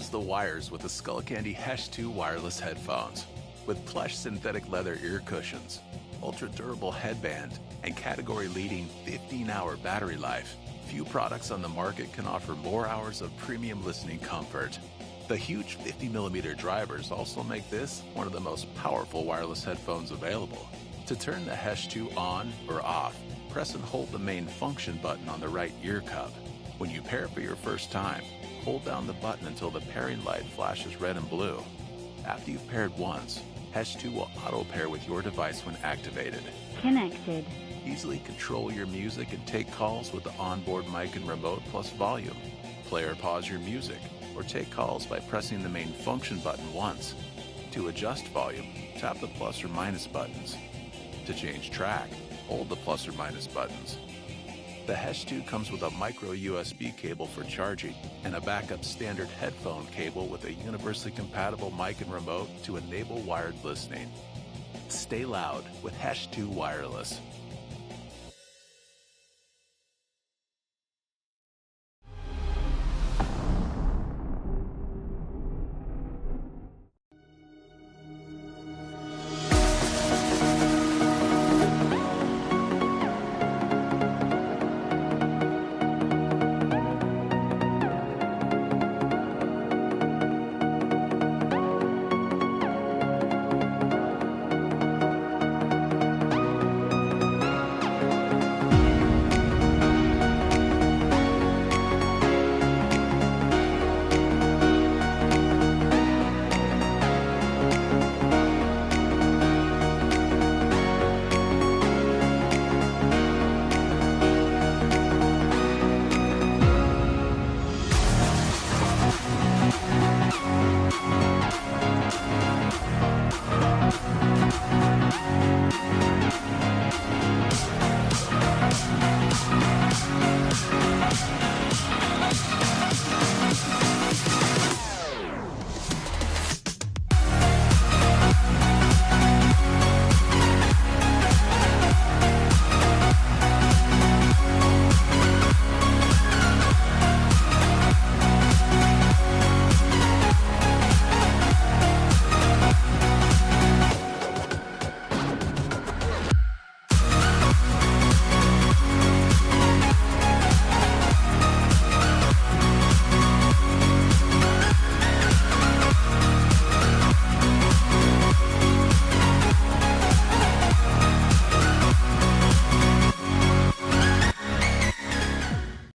Replace the wires with the Skullcandy Hesh 2 wireless headphones. With plush synthetic leather ear cushions, ultra-durable headband, and category-leading 15-hour battery life, few products on the market can offer more hours of premium listening comfort. The huge 50mm drivers also make this one of the most powerful wireless headphones available. To turn the Hesh 2 on or off, press and hold the main function button on the right ear cup. When you pair for your first time, hold down the button until the pairing light flashes red and blue. After you've paired once, Hesh 2 will auto-pair with your device when activated. Connected. Easily control your music and take calls with the onboard mic and remote plus volume. Play or pause your music, or take calls by pressing the main function button once. To adjust volume, tap the plus or minus buttons. To change track, hold the plus or minus buttons. The Hesh 2 comes with a micro USB cable for charging and a backup standard headphone cable with a universally compatible mic and remote to enable wired listening. Stay loud with Hesh 2 Wireless.